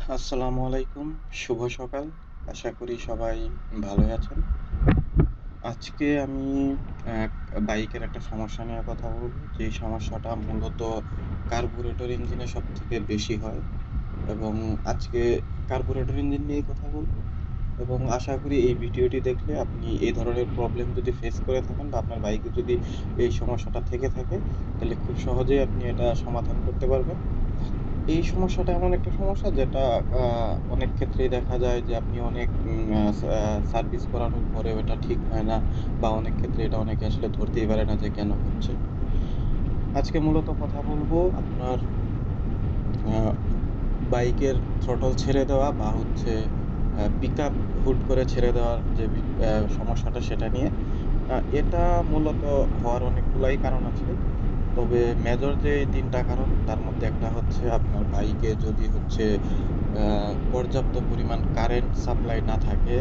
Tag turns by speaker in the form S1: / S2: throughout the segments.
S1: আসসালামু আলাইকুম। শুভ সকাল। আশা করি সবাই ভালোই আছেন। আজকে আমি এক বাইকের একটা সমস্যা নিয়ে কথা বলব। যেই সমস্যাটা মূলত কার্বুরেটর ইঞ্জিনে সবথেকে বেশি হয় এবং আজকে কার্বুরেটর ইঞ্জিন নিয়েই কথা বলব এবং আশা করি এই ভিডিওটি দেখলে আপনি এই ধরনের প্রবলেম যদি ফেস করে থাকেন বা আপনার বাইকে যদি এই সমস্যাটা থেকে থাকে, তাহলে খুব সহজেই আপনি এটা সমাধান করতে পারবেন। এই সমস্যাটা এমন একটা সমস্যা যেটা আ অনেক ক্ষেত্রেই দেখা যায় যে আপনি অনেক উম আ সা সার্ভিস করানোর পরেও এটা ঠিক হয় না বা অনেক ক্ষেত্রে এটা অনেকে আসলে ধরতেই পারে না যে কেন হচ্ছে। আজকে মূলত কথা বলবো আপনার আ বাইকের থ্রটল ছেড়ে দেওয়া বা হচ্ছে পিকআপ হুট করে ছেড়ে দেওয়ার যে সমস্যাটা সেটা নিয়ে। এটা মূলত হওয়ার অনেকগুলাই কারণ আছে। তবে মেজর যে ৩ টা কারণ তার মধ্যে একটা হচ্ছে আপনার বাইকে যদি হচ্ছে আ পর্যাপ্ত পরিমাণ কারেন্ট সাপ্লাই না থাকে,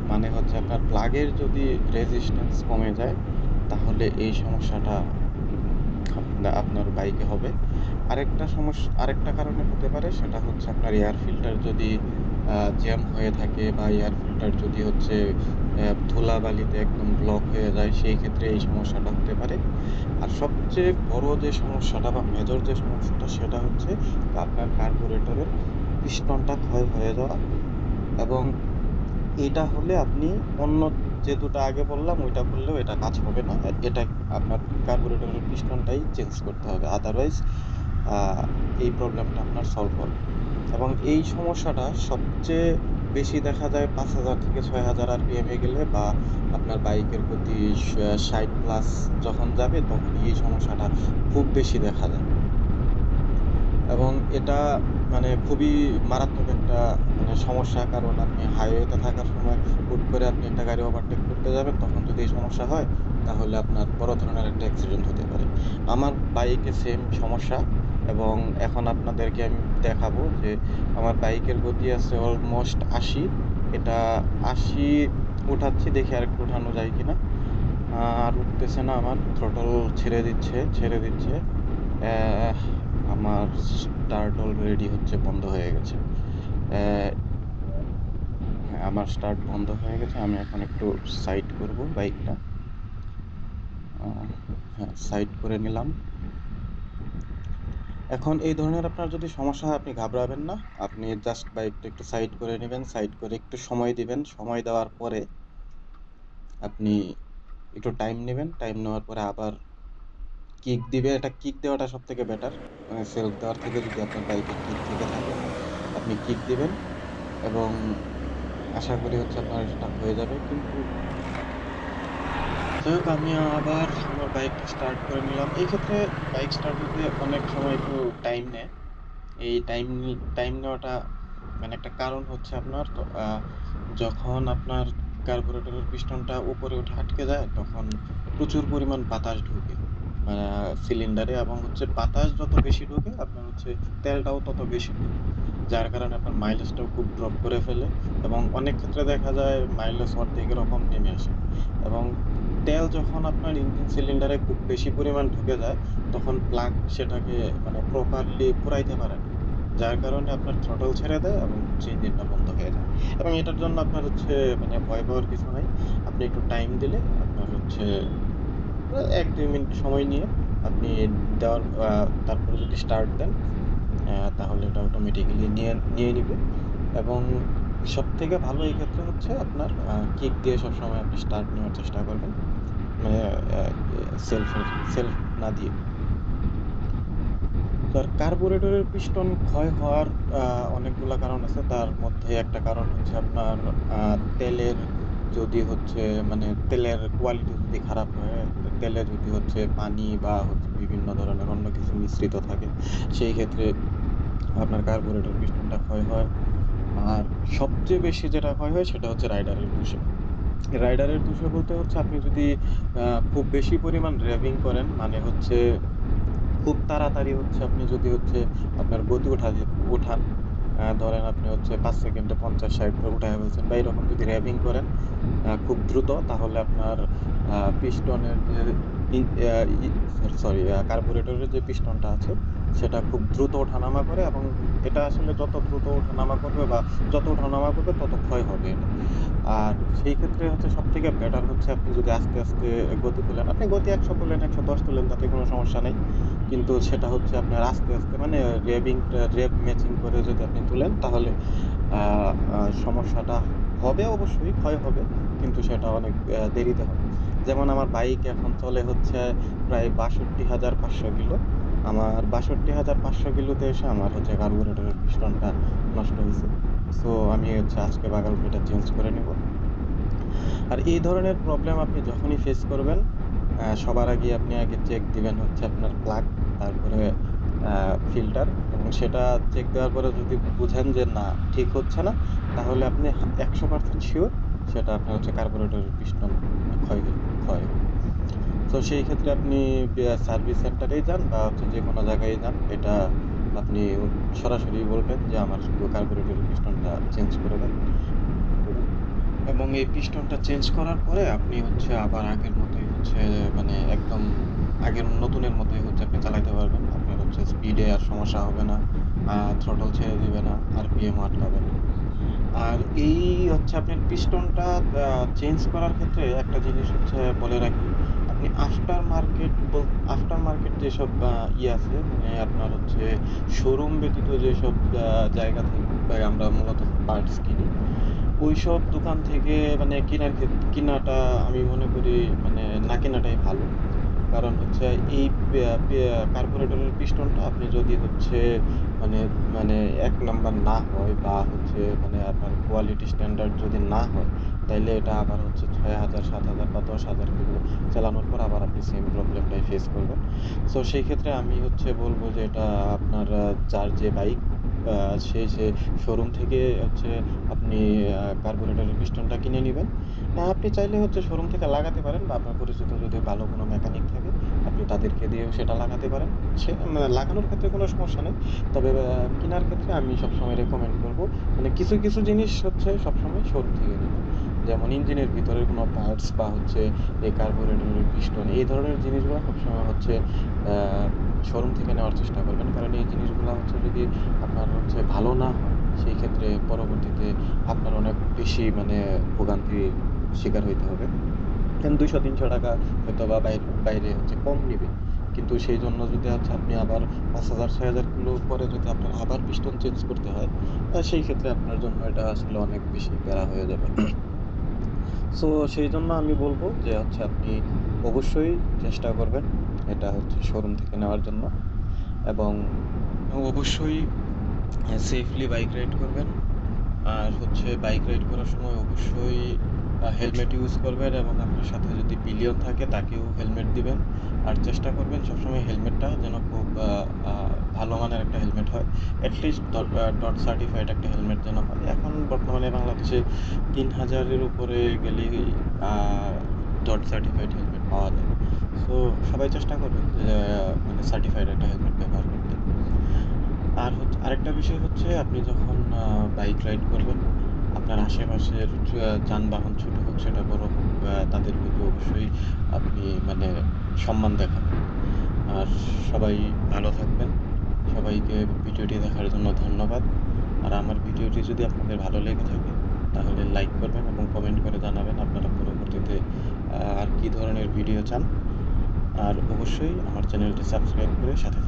S1: মানে হচ্ছে আপনার প্লাগের যদি রেজিস্ট্যান্স কমে যায়, তাহলে এই সমস্যাটা আপনার বাইকে হবে। আরেকটা কারণে হতে পারে সেটা হচ্ছে আপনার এয়ার ফিল্টার যদি জ্যাম হয়ে থাকে বা এয়ার ফিল্টার যদি হচ্ছে ধুলাবালিতে একদম ব্লক হয়ে যায়, সেই ক্ষেত্রে এই সমস্যাটা হতে পারে। আর সবচেয়ে বড় যে সমস্যাটা বা মেজর যে সমস্যাটা সেটা হচ্ছে আপনার কার্বুরেটরের পিস্টনটা ক্ষয় হয়ে যাওয়া এবং এটা হলে আপনি অন্য যে ২ টা আগে বললাম ওইটা করলেও এটা কাজ হবে না। এটা আপনার কার্বুরেটরের পিস্টনটাই চেঞ্জ করতে হবে। আদারওয়াইজ আ এই প্রবলেমটা আপনার সলভ হবে না। এবং এই সমস্যাটা সবচেয়ে বেশি দেখা যায় ৫,০০০ থেকে ৬,০০০ আরপিএম এ গেলে বা আপনার বাইকের গতি ৬০ প্লাস যখন যাবে তখনই এই সমস্যাটা খুব বেশি দেখা যায়। এবং এটা মানে খুবই মারাত্মক একটা মানে সমস্যা। কারণ আপনি হাইওয়েতে থাকার সময় হুট করে আপনি একটা গাড়ি ওভারটেক করতে যাবেন, তখন যদি এই সমস্যা হয়, তাহলে আপনার বড় ধরনের একটা অ্যাক্সিডেন্ট হতে পারে। আমার বাইকে সেম সমস্যা এবং এখন আপনাদেরকে আমি দেখাবো যে আমার বাইকের গতি আছে অলমোস্ট ৮০। এটা ৮০ উঠাচ্ছি, দেখি আরেকটু উঠানো যায় কিনা। আর উঠতেছে না আমার। থ্রটল ছেড়ে দিচ্ছে। অ্যাহ আমার স্টার্ট অলরেডি হচ্ছে বন্ধ হয়ে গেছে। অ্যা হ্যাঁ, আমার স্টার্ট বন্ধ হয়ে গেছে। আমি এখন একটু সাইড করব বাইকটা। আ হ্যাঁ, সাইড করে নিলাম। এখন এই ধরনের আপনার যদি সমস্যা হয় আপনি ঘাবড়াবেন না। আপনি জাস্ট বাইকটা একটু সাইড করে নিবেন। সাইড করে একটু সময় দিবেন। সময় দেওয়ার পরে আপনি একটু টাইম নিবেন। টাইম নেওয়ার পরে আবার কিক দিবে। এটা কিক দেওয়াটা সবথেকে বেটার। মানে সেলফ দেওয়ার থেকে যদি আপনার বাইকে কিক থেকে থাকে, আপনি কিক দিবেন এবং আশা করি হচ্ছে আপনার এটা হয়ে যাবে। কিন্তু যাই হোক আমি আবার আমার বাইকটা স্টার্ট করে নিলাম। এই ক্ষেত্রে বাইক স্টার্ট হতে অনেক সময় একটু টাইম নেয়। এই টাইম নেওয়াটা মানে একটা কারণ হচ্ছে আপনার যখন আপনার কার্বুরেটরের পিস্টনটা উপরে উঠে আটকে যায়, তখন প্রচুর পরিমাণ বাতাস ঢোকে। আ সিলিন্ডারে এবং হচ্ছে বাতাস যত বেশি ঢোকে আপনার হচ্ছে তেলটাও তত বেশি ঢোকে। যার কারণে আপনার মাইলেজটাও খুব ড্রপ করে ফেলে এবং অনেক ক্ষেত্রে দেখা যায় মাইলেজ অর্ধেক এরকম নেমে আসে। এবং তেল যখন আপনার ইঞ্জিন সিলিন্ডারে খুব বেশি পরিমাণ ঢুকে যায়, তখন প্লাগ সেটাকে মানে প্রপারলি পুরাইতে পারে না। যার কারণে আপনার থ্রটল ছেড়ে দেয় এবং হচ্ছে ইঞ্জিনটা বন্ধ হয়ে যায়। এবং এটার জন্য আপনার হচ্ছে মানে ভয় পাওয়ার কিছু নাই। আপনি একটু টাইম দিলে আপনার হচ্ছে ১-২ মিনিট সময় নিয়ে আপনি দেওয়ার তারপরে যদি স্টার্ট দেন, তাহলে এটা অটোমেটিক্যালি নিয়ে নিবে এবং সবথেকে ভালো এই ক্ষেত্রে হচ্ছে আপনার কিক দিয়ে সবসময় আপনি স্টার্ট নেওয়ার চেষ্টা করবেন। মানে অ্যা এ সেলফ না দিয়ে। তো আর কার্বুরেটরের পিস্টন ক্ষয় হওয়ার আ অনেকগুলা কারণ আছে। তার মধ্যে একটা কারণ হচ্ছে আপনার আ তেলের যদি হচ্ছে মানে তেলের কোয়ালিটি যদি খারাপ হয়, তেলে যদি হচ্ছে পানি বা হচ্ছে বিভিন্ন ধরনের অন্য কিছু মিশ্রিত থাকে, সেই ক্ষেত্রে আপনার কার্বুরেটর পিস্টনটা ক্ষয় হয়। আর সবচেয়ে বেশি যেটা ক্ষয় হয় সেটা হচ্ছে রাইডারের দোষে। রাইডারের দোষে বলতে হচ্ছে আপনি যদি আ খুব বেশি পরিমাণ রেভিং করেন, মানে হচ্ছে খুব তাড়াতাড়ি হচ্ছে আপনি যদি হচ্ছে আপনার গতি উঠান, ধরেন আপনি হচ্ছে ৫ সেকেন্ডে ৫০-৬০ উঠাইয়া ফেলছেন বা এরকম যদি রেভিং করেন খুব দ্রুত, তাহলে আপনার পিস্টনের যে ইন আ ই সরি কার্বোরেটরের যে পিস্টনটা আছে সেটা খুব দ্রুত ওঠানামা করে এবং এটা আসলে যত দ্রুত ওঠানামা করবে বা যত ওঠানামা করবে তত ক্ষয় হবে এটা। আর সেই ক্ষেত্রে হচ্ছে সবথেকে বেটার হচ্ছে আপনি যদি আস্তে, আস্তে গতি তোলেন। আপনি গতি ১০০ তোলেন, ১১০ তোলেন তাতে কোনো সমস্যা নাই। কিন্তু সেটা হচ্ছে আপনার আস্তে, আস্তে মানে রেভ ম্যাচিং করে যদি আপনি তুলেন তাহলে আ আ সমস্যাটা হবে অবশ্যই, ক্ষয় হবে। কিন্তু সেটা অনেক দেরিতে হবে। যেমন আমার বাইক এখন চলে হচ্ছে প্রায় ৬২,৫০০ কিলো। আমার ৬২,৫০০ কিলোতে এসে আমার হচ্ছে কার্বোরেটরের পিস্টনটা নষ্ট হইছে। সো আমি হচ্ছে আজকে বা কালকে এটা চেঞ্জ করে নিব। আর এই ধরনের প্রবলেম আপনি যখনই ফেস করবেন, সবার আগে আপনি আগে চেক দিবেন হচ্ছে আপনার প্লাগ, তারপরে আ ফিল্টার এবং সেটা চেক দেওয়ার পরে যদি বুঝেন যে না ঠিক হচ্ছে না, তাহলে আপনি ১০০% সিউর সেটা আপনার হচ্ছে কার্বোরেটরের পিস্টন ক্ষয়। তো সেই ক্ষেত্রে আপনি সার্ভিস সেন্টারেই যান বা হচ্ছে যেকোনো জায়গায় যান। এটা আপনি সরাসরি বলবেন যে আমার শুধু কার্বোরেটরের পিস্টনটা চেঞ্জ করে দেন। এবং এই পিস্টনটা চেঞ্জ করার পরে আপনি হচ্ছে আবার আগের মতোই হচ্ছে মানে একদম আগের নতুনের মতোই হচ্ছে আপনি চালাইতে পারবেন। আপনার হচ্ছে স্পিডে আর সমস্যা হবে না। থ্রটল ছেড়ে দিবে না, আরপিএম ও আটকাবে না। আর এই হচ্ছে আপনার পিস্টনটা আ চেঞ্জ করার ক্ষেত্রে একটা জিনিস হচ্ছে বলে রাখি। আপনি আফটার মার্কেট যেসব আছে মানে আপনার হচ্ছে শোরুম ব্যতীত যেসব জায়গা থেকে আমরা মূলত পার্টস কিনি ওইসব দোকান থেকে মানে কিনাটা আমি মনে করি মানে না কেনাটাই ভালো। কারণ হচ্ছে এই কার্বোরেটরের পিস্টনটা আপনি যদি হচ্ছে মানে মানে ১ নাম্বার না হয় বা হচ্ছে মানে আপনার কোয়ালিটি স্ট্যান্ডার্ড যদি না হয়, তাইলে এটা আবার হচ্ছে ৬,০০০, ৭,০০০ বা ১০,০০০ কিলো চালানোর পর আবার আপনি সেম প্রবলেমটাই ফেস করবেন। সো সেই ক্ষেত্রে আমি হচ্ছে বলব যে এটা আপনার যার যে বাইক আ সে শোরুম থেকে হচ্ছে আপনি কার্বোরেটরের পিস্টনটা কিনে নিবেন। আপনি চাইলে হচ্ছে শোরুম থেকে লাগাতে পারেন বা আপনার পরিচিত যদি ভালো কোনো মেকানিক থাকে, আপনি তাদেরকে দিয়েও সেটা লাগাতে পারেন। মানে লাগানোর ক্ষেত্রে কোনো সমস্যা নেই। তবে কিনার ক্ষেত্রে আমি সবসময় রেকমেন্ড করব, মানে কিছু, কিছু জিনিস হচ্ছে সবসময় শোরুম থেকে নিবেন। যেমন ইঞ্জিনের ভিতরের কোনো পার্টস বা হচ্ছে এই কার্বোরেটরের পিস্টন এই ধরনের জিনিসগুলা সবসময় হচ্ছে আ শোরুম থেকে নেওয়ার চেষ্টা করবেন। কারণ এই জিনিসগুলা হচ্ছে যদি আপনার হচ্ছে ভালো না হয়, সেই ক্ষেত্রে পরবর্তীতে আপনার অনেক বেশি মানে ভোগান্তির শিকার হইতে হবে। দেন ৳২০০-৩০০ হয়তোবা বাইরে হচ্ছে কম নিবে। কিন্তু সেইজন্য যদি হচ্ছে আপনি আবার ৫,০০০-৬,০০০ কিলো পরে যদি আপনার আবার পিস্টন চেঞ্জ করতে হয়, সেই ক্ষেত্রে আপনার জন্য এটা আসলে অনেক বেশি প্যারা হয়ে যাবে। সো সেইজন্য আমি বলব যে হচ্ছে আপনি অবশ্যই চেষ্টা করবেন এটা হচ্ছে শোরুম থেকে নেওয়ার জন্য এবং অবশ্যই সেফলি বাইক রাইড করবেন। আর হচ্ছে বাইক রাইড করার সময় অবশ্যই হেলমেট ইউজ করবেন এবং আপনার সাথে যদি পিলিয়ন থাকে তাকেও হেলমেট দিবেন। আর চেষ্টা করবেন সবসময় হেলমেটটা যেন খুব আ আ ভালো মানের একটা হেলমেট হয়। এটলিস্ট ডট সার্টিফাইড একটা হেলমেট যেন হয়। এখন বর্তমানে বাংলাদেশে ৩,০০০ এর উপরে গেলেই আ ডট সার্টিফাইড হেলমেট পাওয়া যায়। সো সবাই চেষ্টা করবেন যে মানে সার্টিফাইড একটা হেলমেট ব্যবহার করতে। আর আরেকটা বিষয় হচ্ছে আপনি যখন বাইক রাইড করবেন, আপনার আশেপাশের যানবাহন ছোট হোক সেটা বড় হোক তাদের প্রতি অবশ্যই আপনি মানে সম্মান দেখাবেন। আর সবাই ভালো থাকবেন। সবাইকে ভিডিওটি দেখার জন্য ধন্যবাদ। আর আমার ভিডিওটি যদি আপনাদের ভালো লেগে থাকে তাহলে লাইক করবেন এবং কমেন্ট করে জানাবেন আপনারা পরবর্তীতে আর কি ধরনের ভিডিও চান। আর অবশ্যই আমার চ্যানেলটি সাবস্ক্রাইব করে সাথে